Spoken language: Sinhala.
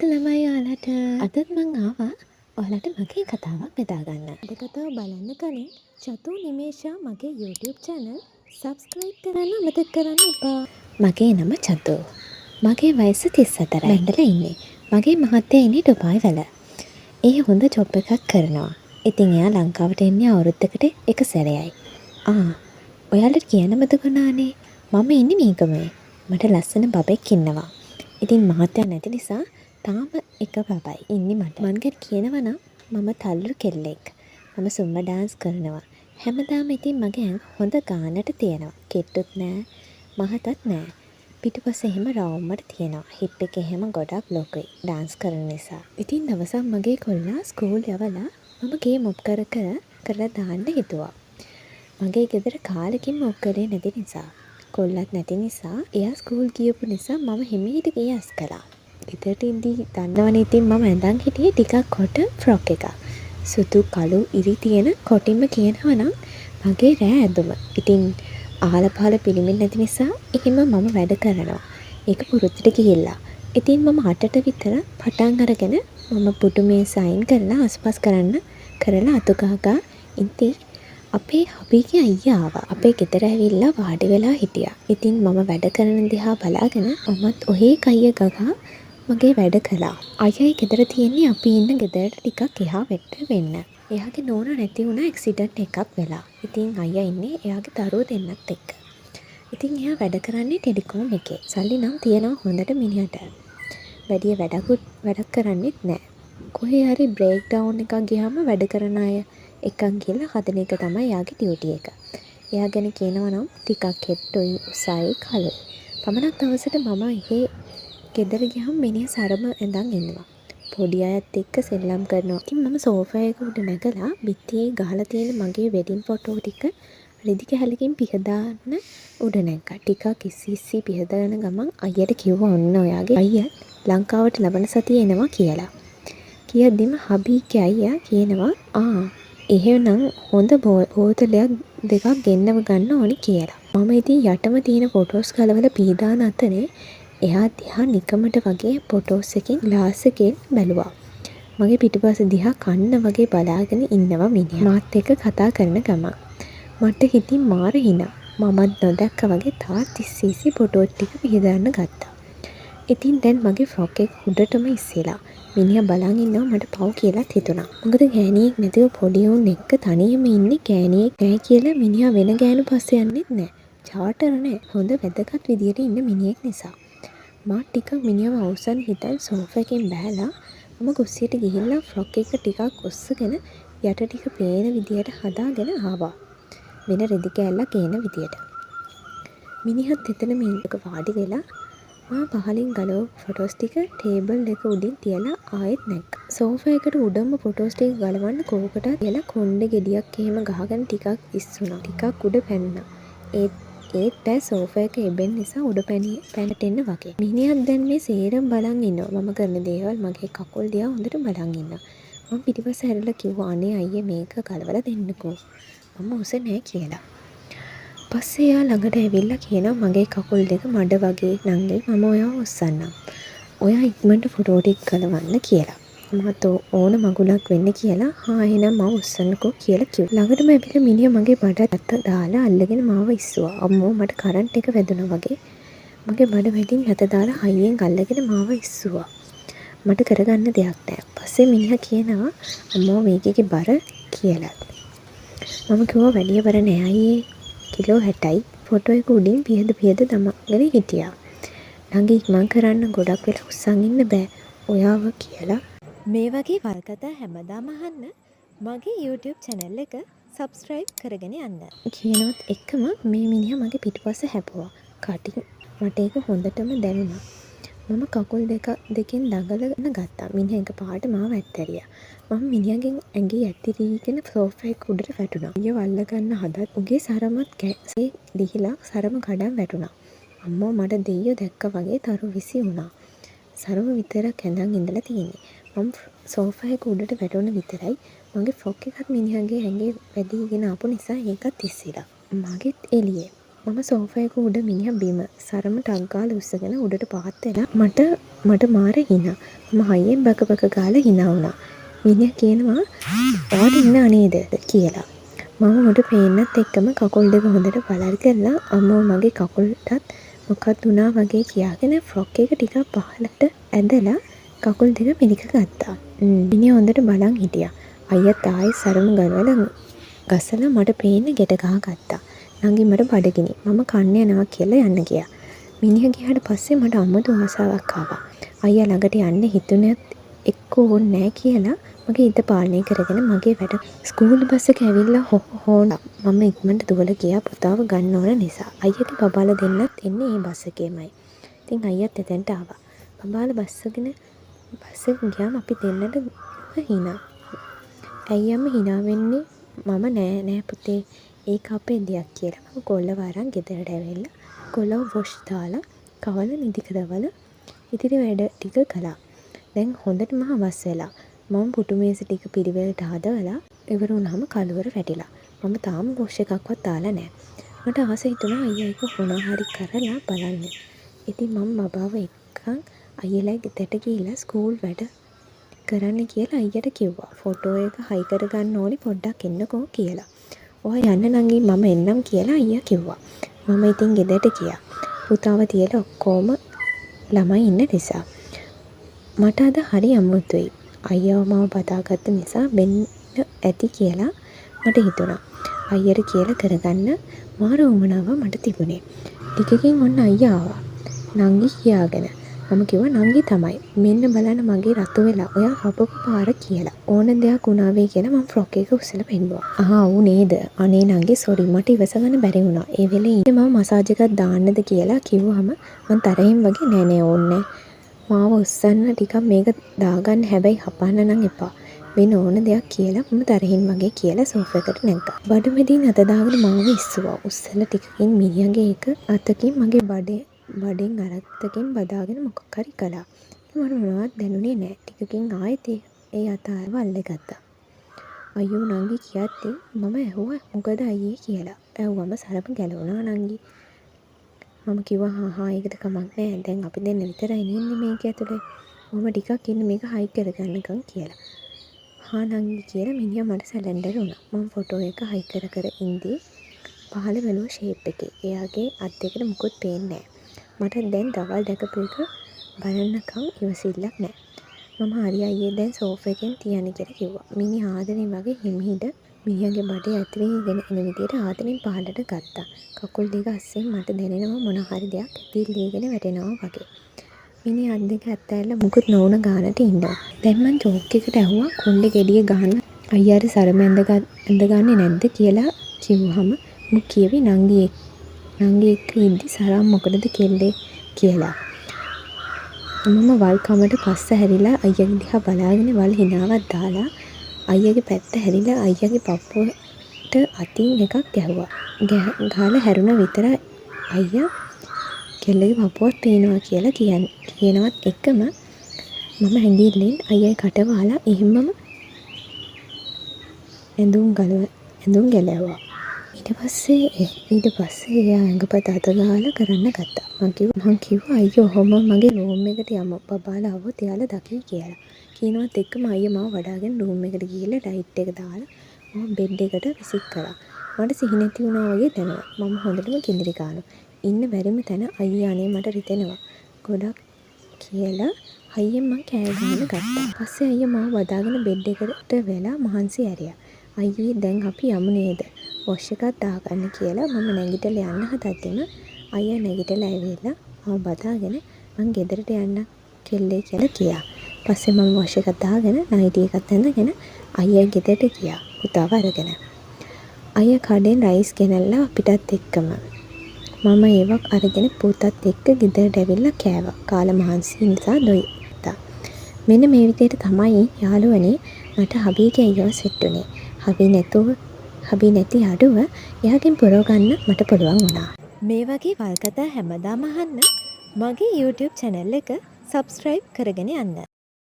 ළමයි ඔයාලට අදත් මං ආවා ඔයාලට මගේ කතාවක් බෙදා ගන්න. අද කතාව බලන්න කලින් චතු නිමේෂා මගේ YouTube channel subscribe කරන්න අමතක කරන්න එපා. මගේ නම චතු. මගේ වයස 34. ලන්ඩන්ලා ඉන්නේ. මගේ මහත්තයා ඉන්නේ ඩුබායි වල. ඒ හොඳ ජොබ් එකක් කරනවා. ඉතින් එයා ලංකාවට එන්නේ අවුරුද්දකට එක සැරයයි. ඔයාලට කියන්න මතකුණානේ මම ඉන්නේ මීගමේ. මට ලස්සන බබෙක් ඉන්නවා. ඉතින් මහත්තයා නැති නිසා තාම එක බබයි ඉන්නේ මට. මං ගැන කියනවා නම් මම තල්ලු කෙල්ලෙක්. මම සුම්බ ඩාන්ස් කරනවා. හැමදාම ඉතින් මගේ ඇඟ හොඳ ගානට තියෙනවා. කෙට්ටුත් නෑ, මහතත් නෑ. පිටුපස්ස එහෙම රවුමට තියෙනවා. හිප් එක එහෙම ගොඩක් ලොකුයි ඩාන්ස් කරන නිසා. ඉතින් දවසක් මගේ කොල්ලා ස්කූල් යවලා මම ගේ මොප් කරලා දාන්න හිතුවා. මගේ ගෙදර කාලෙකින් මොප් කරේ නැති නිසා. කොල්ලත් නැති නිසා එයා ස්කූල් ගියපු නිසා මම හිමීට ගිය අස් කළා. ගෙදරට ඉඳී දන්නවනේ ඉතින් මම ඇඳන් හිටියේ ටිකක් කොට ෆ්‍රොක් එකක්. සුදු කළු ඉරි තියෙන කොටින්ම කියනවා නම් මගේ රෑ ඇඳුම. ඉතින් අහල පහල පිළිමින් නැති නිසා එහෙම මම වැඩ කරනවා. ඒක පුරුද්දට ගිහිල්ලා. ඉතින් මම 8ට විතර පටන් අරගෙන මම පුටුමේ සයින් කරලා අස්පස් කරලා අතු ගහගා ඉතින් අපේ හබීගේ අයියා ආවා. අපේ ගෙදර ඇවිල්ලා වාඩි වෙලා හිටියා. ඉතින් මම වැඩ කරන දිහා බලාගෙන මමත් ඔහේ කයිය ගගා මගේ වැඩ කළා. අයියයි ගෙදර තියෙන්නේ අපි ඉන්න ගෙදරට ටිකක් එහා පැත්තට වෙන්න. එයාගේ නෝනා නැති වුණා ඇක්සිඩන්ට් එකක් වෙලා. ඉතින් අයියා ඉන්නේ එයාගේ දරුවෝ දෙන්නත් එක්ක. ඉතින් එයා වැඩ කරන්නේ ටෙලිකොම් එකේ. සල්ලි නම් තියනවා හොඳට මිනිහට. වැඩි වැඩක් කරන්නේත් නැහැ. කොහේ හරි බ්‍රේක් ඩවුන් එකක් ගියාම වැඩ කරන අය එකක් ගිහලා හදන එක තමයි එයාගේ ඩියුටි එක. එයා ගැන කියනවා නම් ටිකක් හෙට්ටුයි උසයි කළුයි. පමණක් දවසට මම එහෙ ගෙදර ගියාම මිනිහ සරම ඇඳන් ඉන්නවා. පොඩි අයත් එක්ක සෙල්ලම් කරනවා. ඉතින් මම සෝෆා එක උඩ නැගලා බිත්තියේ ගහලා තියෙන මගේ වෙඩින් ෆොටෝ ටික රෙදි කැලකින් පිහදාන්න උඩ නැග්ගා. ටිකක් ඉස්සි පිහදාන ගමන් අයියට කිව්වා ඔන්න ඔයාගේ අයියා ලංකාවට ලබන සතියේ එනවා කියලා. කියද්දිම හබීගේ අයියා කියනවා එහෙනම් හොඳ බෝතලයක් දෙකක් ගෙන්නව ගන්න ඕනි කියලා. මම ඉතින් යටම තියෙන ෆොටෝස් ගලවලා පීදාන අතරේ එයා දිහා නිකමට වගේ ෆොටෝස් එකෙන් ග්ලාස් එකෙන් බැලුවා. මගේ පිටුපස දිහා කන්න වගේ බලාගෙන ඉන්නවා මිනිහා. මාත් එක්ක කතා කරන ගමන් මට හිතින් මාර හිනා. මමත් නොදැක්ක වගේ තාත් ඉස්සි ෆොටෝ ටික පිහදාන්න ගත්තා. ඉතින් දැන් මගේ ෆ්‍රොක් එක උඩටම ඉස්සෙලා මිනිහා බලන් ඉන්නවා මට පව් කියලාත් හිතුණා. මොකද ගෑණියෙක් නැතිව පොඩි උන් එක්ක තනියම ඉන්නේ ගෑණියෙක් නැහැ කියලා මිනිහා වෙන ගෑනු පස්සේ යන්නෙත් නැහැ. චාටර් නැහැ. හොඳ වැදගත් විදියට ඉන්න මිනිහෙක් නිසා. මා ටිකක් මිනිහව අවසන් හිතන් සෝෆා එකෙන් බැලලා මම කුස්සියට ගිහිල්ලා ෆ්‍රොක් එක ටිකක් ඔස්සගෙන යට ටික පේන විදියට හදාගෙන ආවා. වෙන රෙදි කෑල්ලක් ගේන විදියට. මිනිහත් එතනම ඉන්නක වාඩි වෙලා මා පහලින් ගලව ෆොටෝස් ටික ටේබල් එක උඩින් තියලා ආයෙත් නැග්ගා. සෝෆා එකට උඩම ෆොටෝස් ටික ගලවන්න කෝකට තියලා කොණ්ඩේ ගෙඩියක් එහෙම ගහගෙන ටිකක් ඉස්සුණා. ටිකක් උඩ පැන්නා. ඒත් බෑ සෝෆා එක එබෙන් නිසා උඩ පැනට එන්න වගේ. මිනිහත් දැන් මේ සේරම බලන් ඉන්නවා. මම කරන දේවල් මගේ කකුල් දිහා හොඳට බලන් ඉන්නවා. මම පිටිපස්ස හැරිලා කිව්වා අනේ අයියේ මේක ගලවලා දෙන්නකෝ. මම උස නෑ කියලා. පස්සේ එයා ළඟට ඇවිල්ලා කියනවා මගේ කකුල් දෙක මඩ වගේ නංගි මම ඔයාව උස්සන්නම්. ඔයා ඉක්මනට ෆොටෝ ටික ගලවන්න කියලා. මට ඕන මගුලක් වෙන්න කියලා එහෙනම් මම උස්සන්නකෝ කියලා කිව්වා. ළඟටම ඇවිල්ලා මිනිහා මගේ බඩට දාලා අල්ලගෙන මාව ඉස්සුවා. අම්මෝ මට කරන්ට් එක වැදුනා වගේ. මගේ බඩ වැටින් නැත දාලා හයියෙන් අල්ලගෙන මාව ඉස්සුවා. මට කරගන්න දෙයක් නැහැ. පස්සේ මිනිහා කියනවා අම්මෝ මේකේ බර කියලා. මම කිව්වා වැඩි බර නෑ අයියේ. කිලෝ 60යි. ෆොටෝ එක උඩින් පියද දමගෙන හිටියා. ළඟ ඉක්මන් කරන්න ගොඩක් වෙලා උස්සන් ඉන්න බෑ. ඔයාව කියලා. මේ වගේ වල්කතා හැමදාම අහන්න මගේ YouTube channel එක subscribe කරගෙන යන්න. කියනවත් එක්කම මේ මිනිහා මගේ පිටුපස්ස හැපුවා. කටින් මට ඒක හොඳටම දැනුණා. මම කකුල් දෙකෙන් දඟලගෙන ගත්තා. මිනිහා එකපාරට මාව ඇත්තරියා. මම මිනිහාගෙන් ඇඟේ ඇතිරීගෙන සෝෆා එක උඩට වැටුණා. ඊය වල්ල ගන්න හදත් උගේ සරමත් කැසේ දිහිලා සරම කඩන් වැටුණා. අම්මෝ මට දෙයියෝ දැක්ක වගේ තරු විසි වුණා. සරම විතරක් ඇඳන් ඉඳලා තියෙන්නේ. මම සෝෆා එක උඩට වැටුණ විතරයි මගේ ෆ්‍රොක් එකත් මිනිහාගේ ඇඟේ වැදීගෙන ආපු නිසා ඒකත් ඉස්සිලා. මගෙත් එළියේ මම සෝෆා එක උඩ මිනිහා බිම සරම ටක් ගාලා උස්සගෙන උඩට පාත් වෙලා මට මාර හිනා. මම හයියෙන් බක ගාලා hina වුණා. මිනිහා කියනවා "ඔයාට hina නේද?" කියලා. මම උඩ පේන්නත් එක්කම කකුල් දෙක හොඳට බලල් කරලා අම්මෝ මගේ කකුලටත් මොකක්ද වුණා වගේ කියාගෙන ෆ්‍රොක් එක ටිකක් පහළට ඇදලා කකුල් දෙක පිළික ගත්තා. මිනිහා හොඳට බලන් හිටියා. අයියත් ආයෙත් සරම ගලවලා ගසලා මට පේන්න ගෙට ගහගත්තා. නංගි මට බඩගිනි. මම කන්න යනවා කියලා යන්න ගියා. මිනිහා ගියාට පස්සේ මට අමුතු ආසාවක් ආවා. අයියා ළඟට යන්න හිතුණත් එක්ක ඕනේ නැහැ කියලා මගේ හිත පාලනය කරගෙන මගේ වැඩ ස්කූල් බස් එක ඇවිල්ලා හොනා. මම ඉක්මනට දුවලා ගියා පුතාව ගන්න ඕන නිසා. අයියාගේ බබාලා දෙන්නත් එන්නේ මේ බස් එකේමයි. ඉතින් අයියත් එතනට ආවා. බබාලා බස් එකෙන් ගියාම අපි දෙන්නට hina. අයියම hina වෙන්නේ මම නෑ පුතේ ඒක අපේ දෙයක් කියලා. මම කොල්ලව අරන් ගෙදරට ඇවිල්ලා කොල්ලව වොෂ් දාලා කවල නිදි කරවල ඉතිරි වැඩ ටික කළා. දැන් හොඳටම හවස් වෙලා. මම පුටු මේස ටික පිළිවෙලට හදවලා ඉවර වුණාම කලවර වැටිලා. මම තාම වොෂ් එකක්වත් දාලා නෑ. මට ආස හිතුණා අයියා ඒක මොනවා හරි කරලා බලන්න. ඉතින් මම බබාව එක්කන් අයියලා ගෙදරට ගිහිල්ලා ස්කූල් වැඩ කරන්න කියලා අයියට කිව්වා. ෆොටෝ එක හයි කරගන්න ඕනේ පොඩ්ඩක් එන්නකෝ කියලා. ඔයා යන්න නංගි මම එන්නම් කියලා අයියා කිව්වා. මම ඉතින් ගෙදරට ගියා. පුතාව තියලා ඔක්කොම ළමයි ඉන්න නිසා. මට අද හරි අමුතුයි. අයියාව මම බදාගත්ත නිසා වෙන්න ඇති කියලා මට හිතුණා. අයියට කියලා කරගන්න මාර උමනාව මට තිබුණේ. ටිකකින් ඔන්න අයියා ආවා. නංගි කියාගෙන. මම කිව්වා නංගි තමයි. මෙන්න බලන්න මගේ රතු වෙලා ඔයා හපපු පාර කියලා. ඕන දෙයක් වුණා වෙයි කියලා මම ෆ්‍රොක් එක උස්සලා පෙන්නුවා. ඌ නේද? අනේ නංගි සෝරි මට ඉවස ගන්න බැරි වුණා. ඒ වෙලේ මම මසාජ් එකක් දාන්නද කියලා කිව්වම මං තරහින් වගේ නෑ ඕන්නේ. මාව උස්සන්න ටිකක් මේක දාගන්න හැබැයි හපන්න නම් එපා. වෙන ඕන දෙයක් කියලා මම තරහින් වගේ කියලා සෝෆා එකට නැග්ගා. බඩ මෙදින් අත දාගෙන මාව ඉස්සුවා. උස්සලා ටිකකින් මිනිහගේ එක අතකින් මගේ බඩෙන් අරත්තකින් බදාගෙන මොකක් හරි කළා. මට මොනවත් දැනුනේ නෑ. ටිකකින් ආයෙත් ඒ අතාරව අල්ලගත්තා. අයියෝ නංගි කියද්දි මම ඇහුවා මොකද අයියේ කියලා. ඇහුවම සරම ගැලවුණා නංගි. මම කිව්වා හා ඒකට කමක් නෑ. දැන් අපි දෙන්න විතරයි ඉන්නේ මේක ඇතුලේ. මම ටිකක් ඉන්න මේක හයි කරගන්නකම් කියලා. හා නංගි කියලා මිනිහා මට සැලෙන්ඩර් වුණා. මම ෆොටෝ එක හයි කර ඉඳී පහළ වෙලුව ෂේප් එකේ. එයාගේ අත් දෙකට මුකුත් පේන්නේ නෑ. මට දැන් දවල් දැකපු එක බලන්නකම් ඉවසිල්ලක් නෑ. මම හරි අයියේ දැන් සෝෆා එකෙන් තියන්න කියලා කිව්වා. මිනිහා ආදරෙන් වගේ හිමිහිට මිනිහාගේ බඩේ ඇතුලේ ඉගෙන එන විදියට ආදරෙන් පහළට ගත්තා. කකුල් දෙක අස්සෙන් මට දැනෙනවා මොන හරි දෙයක් ඇතිල්ලීගෙන වැටෙනවා වගේ. මිනිහා අත් දෙක ඇත්තැල්ල මුකුත් නොවුන ගානට ඉන්නවා. දැන් මං ජෝක් එකට ඇහුවා කොණ්ඩේ ගෙඩිය ගහන්න අයියාට සරම ඇඳගන්නේ නැද්ද කියලා කිව්වහම මු කියවි නංගි එක්ක ඉද්දි සරම් මොකටද කෙල්ලේ කියලා. මම වල් කමට පස්ස හැරිලා අයියාගේ දිහා බලාගෙන වල් හිනාවක් දාලා අයියාගේ පැත්ත හැරිලා අයියාගේ පපුවට අතින් එකක් ගැහුවා. ගහලා හැරුණ විතර අයියා කෙල්ලගේ පපුවක් පේනවා කියලා කියනවත් එක්කම මම ඇඟිල්ලෙන් අයියාගේ කට වහලා එහෙමම ඇඳුම් ගැලවුවා. ඊට පස්සේ එයා ඇඟපත අත ගාලා කරන්න ගත්තා. මං කිව්වා අයියෝ ඔහොම මගේ රූම් එකට යමු. බබාලා ආවොත් එයාලා දකි කියලා. කියනවත් එක්කම අයියා මාව වඩාගෙන රූම් එකට ගිහිල්ලා ලයිට් එක දාලා මම බෙඩ් එකට විසික් කළා. මට සිහි නැති වුණා වගේ දැනුණා. මම හොඳටම කිඳිරි ගන්නවා. ඉන්න බැරිම තැන අයියා අනේ මට රිදෙනවා. ගොඩක් කියලා අයියෙන් මං කෑ ගහන්න ගත්තා. පස්සේ අයියා මාව වඩාගෙන බෙඩ් එකට වෙලා මහන්සි ඇරියා. අයියේ දැන් අපි යමු නේද? වොෂ් එකක් දාගන්න කියලා මම නැගිටලා යන්න හදද්දිම අයියා නැගිටලා ඇවිල්ලා මම බදාගෙන මං ගෙදරට යන්න කෙල්ලේ කියලා කියා. පස්සේ මම වොෂ් එකක් දාගෙන නයිටි එකක් ඇඳගෙන අයියා ගෙදරට ගියා පුතාව අරගෙන. අයියා කඩෙන් රයිස් ගෙනල්ලා අපිටත් එක්කම මම ඒවක් අරගෙන පුතත් එක්ක ගෙදරට ඇවිල්ලා කෑවා. කාලා මහන්සි නිසා දොයිතා. මෙන්න මේ විදිහට තමයි යාළුවනේ මට හබීගේ අයියව සෙට් උනේ. හබී නැති අඩුව එයාගෙන් පුරව ගන්න මට පුළුවන් වුණා. මේ වගේ වල්කතා හැමදාම අහන්න මගේ YouTube channel එක subscribe කරගෙන යන්න.